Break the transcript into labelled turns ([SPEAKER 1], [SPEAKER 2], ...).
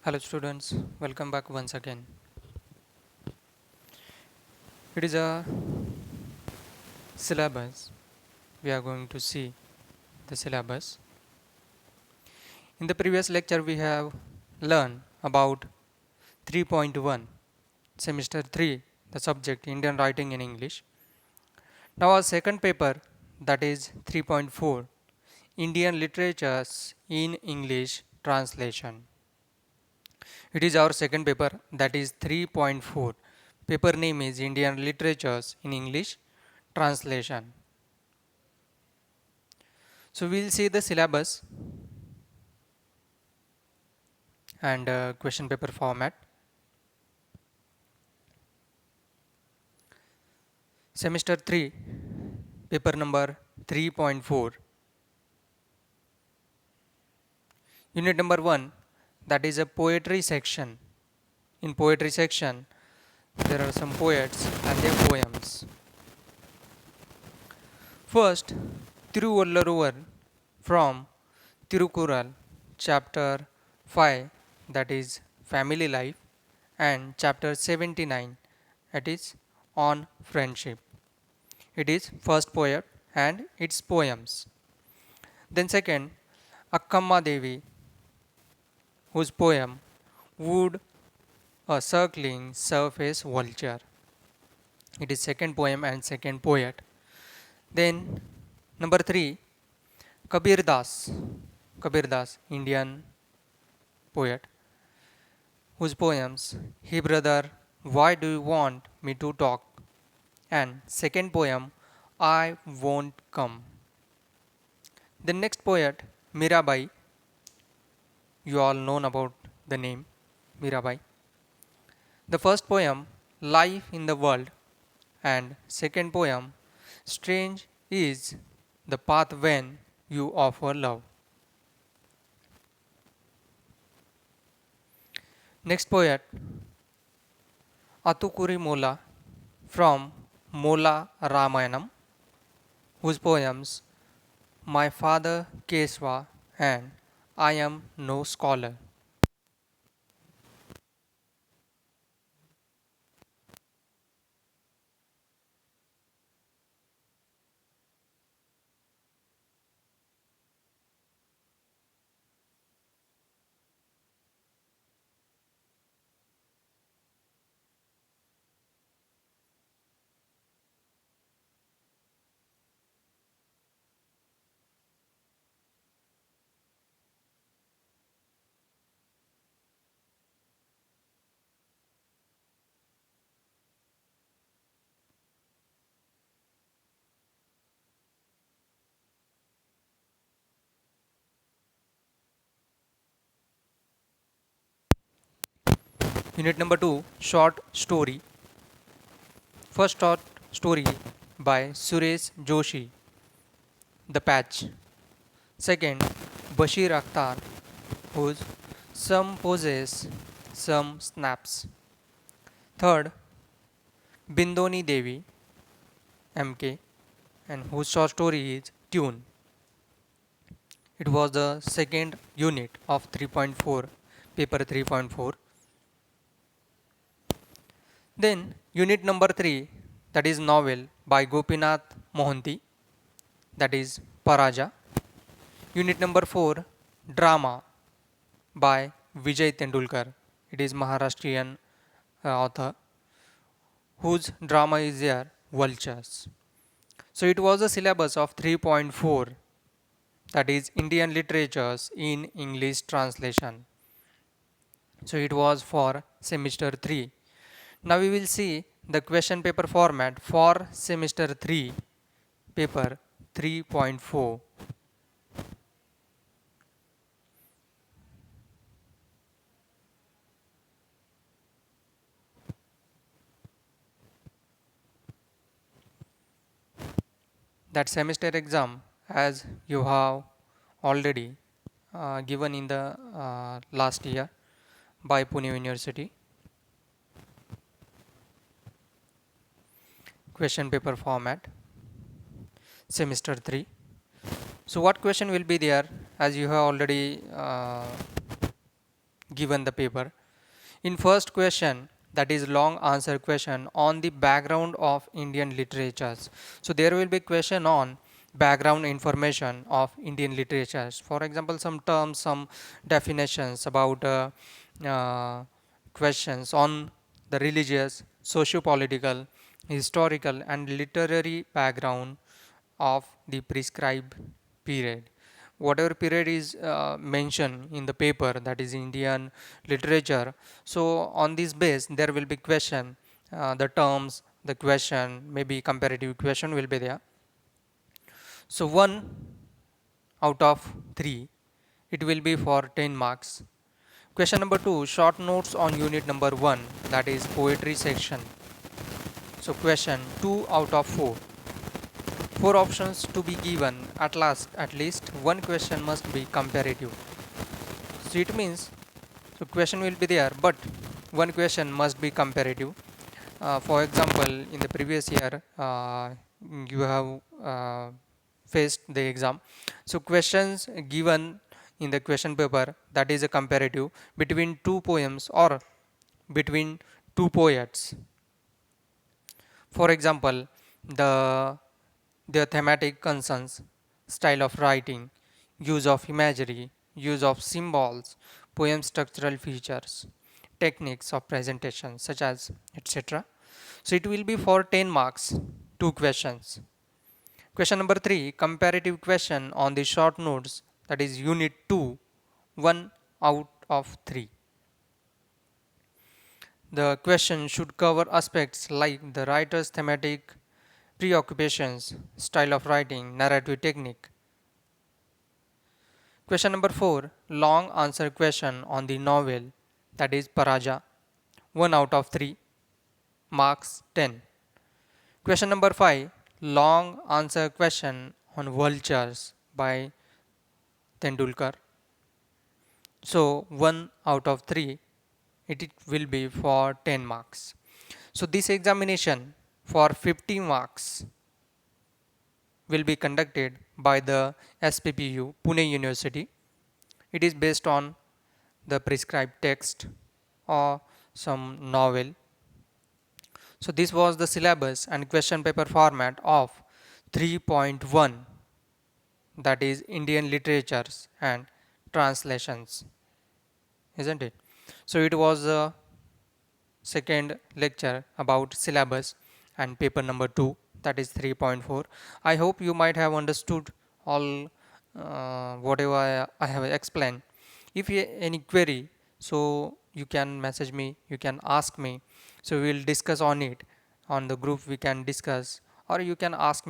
[SPEAKER 1] Hello students, welcome back once again. It is a syllabus. We are going to see the syllabus. In the previous lecture we have learned about 3.1 semester 3 the subject Indian writing in English. Now our second paper, that is 3.4 Indian literatures in English translation. It is our second paper, that is 3.4. Paper name is Indian literatures in English translation. So we will see the syllabus and question paper format. Semester 3, paper number 3.4. Unit number 1, that is a poetry section. In poetry section, there are some poets and their poems. First, Thiruvalluvar from Tirukural, chapter 5, that is family life, and chapter 79, that is on friendship. It is first poet and its poems. Then second, Akkamma Devi, whose poem Would a Circling Surface Vulture. It is second poem and second poet. Then number 3, Kabir Das. Kabir Das, Indian poet, whose poems Hey Brother, Why Do You Want Me to Talk? And second poem I Won't Come. The next poet Mirabai, you all know about the name Mirabai. The first poem Life in the World and second poem Strange is the Path When You Offer Love. Next poet Atukuri Mola from Mola Ramayanam, whose poems My Father Keswa and I Am No Scholar. Unit number 2, short story. First short story by Suresh Joshi, The Patch. Second, Bashir Akhtar, whose Some Poses, Some Snaps. Third, Bindoni Devi, MK, and whose short story is Tune. It was the second unit of 3.4, paper 3.4. Then unit number 3, that is novel by Gopinath Mohanty, that is Paraja. Unit number 4, drama by Vijay Tendulkar. It is Maharashtrian author, whose drama is there Vultures. So it was a syllabus of 3.4, that is Indian literatures in English translation. So it was for semester 3. Now we will see the question paper format for semester 3, paper 3.4. That semester exam, as you have already given in the last year by Pune University. Question paper format, semester 3. So what question will be there, as you have already given the paper. In first question, that is long answer question on the background of Indian literatures. So there will be question on background information of Indian literatures. For example, some terms, some definitions about questions on the religious, socio-political, historical and literary background of the prescribed period. Whatever period is mentioned in the paper, that is Indian literature, so on this base there will be question, the terms, the question, maybe comparative question will be there. So 1 out of 3, it will be for 10 marks. Question number 2, short notes on unit number 1, that is poetry section. So question 2 out of 4. Four options to be given. At last, at least one question must be comparative. So it means, so question will be there, but one question must be comparative. For example, in the previous year, you have faced the exam. So questions given in the question paper, that is a comparative between two poems or between two poets. For example, the their thematic concerns, style of writing, use of imagery, use of symbols, poem structural features, techniques of presentation such as etc. So it will be for 10 marks, two questions. Question number 3, comparative question on the short notes, that is unit 2, 1 out of 3. The question should cover aspects like the writer's thematic preoccupations, style of writing, narrative technique. Question number 4, long answer question on the novel, that is Paraja, 1 out of 3, marks 10. Question number 5, long answer question on Vultures by Tendulkar. So 1 out of 3, it will be for 10 marks. So this examination for 50 marks will be conducted by the SPPU Pune University. It is based on the prescribed text or some novel. So this was the syllabus and question paper format of 3.1, that is Indian literatures and translations, isn't it? So it was a second lecture about syllabus and paper number 2, that is 3.4. I hope you might have understood all whatever I have explained. If you any query, so you can message me, you can ask me, so we will discuss on it on the group, we can discuss, or you can ask me